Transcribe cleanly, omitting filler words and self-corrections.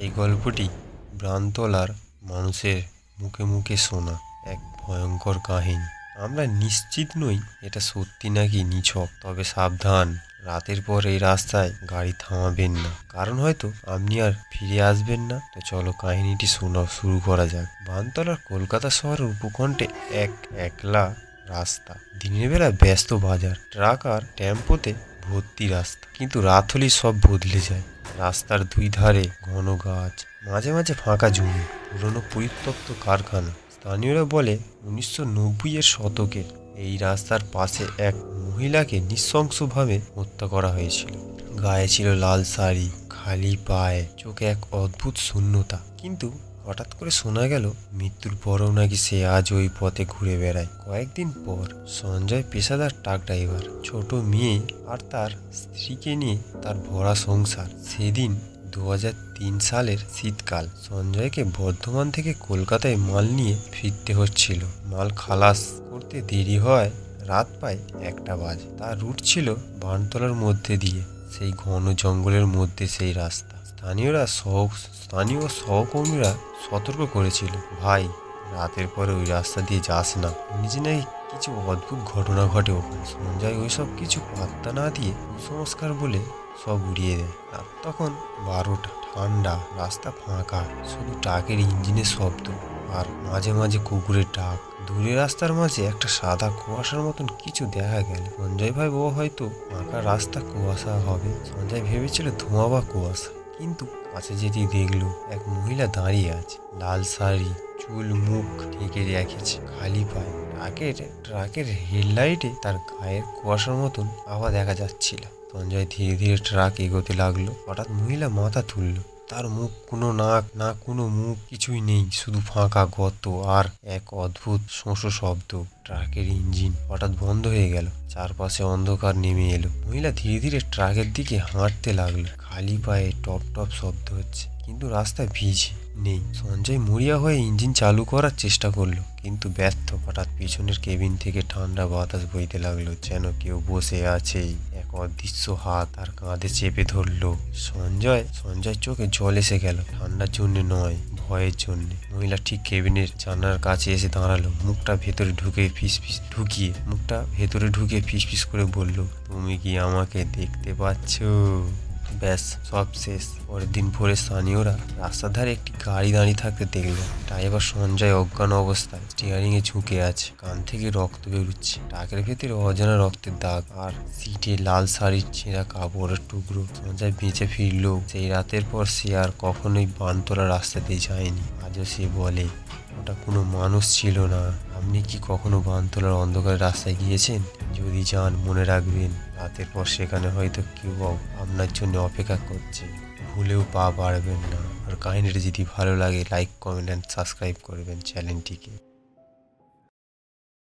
এই গল্পটি ব্রান্তলার মানুষের মুখে মুখে শোনা এক ভয়ঙ্কর কাহিনী। আমরা নিশ্চিত নই এটা সত্যি নাকি নিছক, তবে সাবধান, রাতের পর এই রাস্তায় গাড়ি থামাবেন না, কারণ হয়তো আপনি আর ফিরে আসবেন না। তো চলো কাহিনীটি শোনা শুরু করা যাক। ব্রান্তলার কলকাতা শহরের উপকণ্ঠে এক একলা রাস্তা। দিনের বেলা ব্যস্ত বাজার, ট্রাক আর টেম্পোতে ভর্তি রাস্তা, কিন্তু রাত হলেই সব বদলে যায়। রাস্তার দুই ধারে ঘন গাছ, মাঝে মাঝে ফাঁকা জমি, পুরনো পরিত্যক্ত কারখানা। স্থানীয়রা বলে 1990-এর শতকে এই রাস্তার পাশে এক মহিলাকে নৃশংসভাবে হত্যা করা হয়েছিল। গায়ে ছিল লাল শাড়ি, খালি পায়ে, চোখে এক অদ্ভুত শূন্যতা। কিন্তু হঠাৎ করে শোনা গেল মৃত্যুর পরেও নাকি সে আজ ওই পথে ঘুরে বেড়ায়। কয়েকদিন পর সঞ্জয় পেশাদার ট্রাক ড্রাইভার, ছোট মেয়ে আর তার স্ত্রীকে নিয়ে তার ভরা সংসার। সেদিন 2003 সালের শীতকাল। সঞ্জয়কে বর্ধমান থেকে কলকাতায় মাল নিয়ে ফিরতে হচ্ছিল। মাল খালাস করতে দেরি হয়, রাত প্রায় 1টা বাজে। তার রুট ছিল বানতলার মধ্যে দিয়ে, সেই ঘন জঙ্গলের মধ্যে সেই রাস্তা। স্থানীয় সহকর্মীরা সতর্ক করেছিল, ভাই রাতের পরে ওই রাস্তা দিয়ে যাস না, নিজে নাকি কিছু অদ্ভুত ঘটনা ঘটে ওখানে। সঞ্জয় ওইসব কিছু পাত্তা না দিয়ে কুসংস্কার বলে সব উড়িয়ে দেয়। রাত তখন 12টা, ঠান্ডা, রাস্তা ফাঁকা, শুধু ট্রাকের ইঞ্জিনের শব্দ আর মাঝে মাঝে কুকুরের ডাক। দূরে রাস্তার মাঝে একটা সাদা কুয়াশার মতন কিছু দেখা গেল। সঞ্জয় ভাই ও হয়তো ফাঁকা রাস্তা, কুয়াশা হবে। সঞ্জয় ভেবেছিল ধোঁয়া বা কুয়াশা, কিন্তু কাছে যেতেই দেখলো এক মহিলা দাঁড়িয়ে আছে। লাল শাড়ি, চুল মুখ ঢেকে রেখেছে, খালি পায়ে। ট্রাকের হেডলাইটে তার গায়ের কুয়াশার মতন আভা দেখা যাচ্ছিল। সঞ্জয় ধীরে ধীরে ট্রাক এগোতে লাগলো। হঠাৎ মহিলা মাথা তুলল। তার মুখ, কোনো নাক না কোনো মুখ, কিছুই নেই, শুধু ফাঁকা গর্ত আর এক অদ্ভুত শোঁ শব্দ। ট্রাকের ইঞ্জিন হঠাৎ বন্ধ হয়ে গেল, চারপাশে অন্ধকার নেমে এলো। মহিলা ধীরে ধীরে ট্রাকের দিকে হাঁটতে লাগলো। খালি পায়ে টপ টপ শব্দ হচ্ছে, কিন্তু রাস্তায় ভিজ নেই। সঞ্জয় মরিয়া হয়ে ইঞ্জিন চালু করার চেষ্টা করলো, কিন্তু ব্যর্থ। হঠাৎ পিছনের কেবিন থেকে ঠান্ডা বাতাস বইতে লাগলো, যেন কেউ বসে আছে। এক অদৃশ্য হাত তার কাঁধে চেপে ধরলো। সঞ্জয় চোখে জল এসে গেল, ঠান্ডার জন্য নয়, ভয়ের জন্য। মহিলা ঠিক কেবিনের জানালার কাছে এসে দাঁড়ালো, মুখটা ভেতরে ঢুকিয়ে ফিস ফিস করে বলল, তুমি কি আমাকে দেখতে পাচ্ছ? ব্যাস, সব শেষ। পরের দিন ভোরে স্থানীয়রা রাস্তার ধারে একটি গাড়ি দাঁড়িয়ে থাকতে দেখলো। ড্রাইভার সঞ্জয় অজ্ঞান অবস্থায় স্টিয়ারিং এ ঝুঁকে আছে, কান থেকে রক্ত বেরোচ্ছে। ট্রাকের ভেতরে অজানা রক্তের দাগ, আর সিটে লাল শাড়ির ছেঁড়া কাপড়ের টুকরো। সঞ্জয় বেঁচে ফিরল। সেই রাতের পর সে আর কখনোই বানতলা রাস্তা দিয়ে যায়নি। আজও সে বলে, ওটা কোনো মানুষ ছিল না। আপনি কি কখনো বানতলার অন্ধকার রাস্তায় গিয়েছেন? যদি যান, মনে রাখবেন রাতের পর সেখানে হয়তো কেউ আপনার জন্য অপেক্ষা করছে। ভুলেও পা বাড়বেন না। আর কাহিনীটা যদি ভালো লাগে, লাইক, কমেন্ট অ্যান্ড সাবস্ক্রাইব করবেন চ্যানেলটিকে।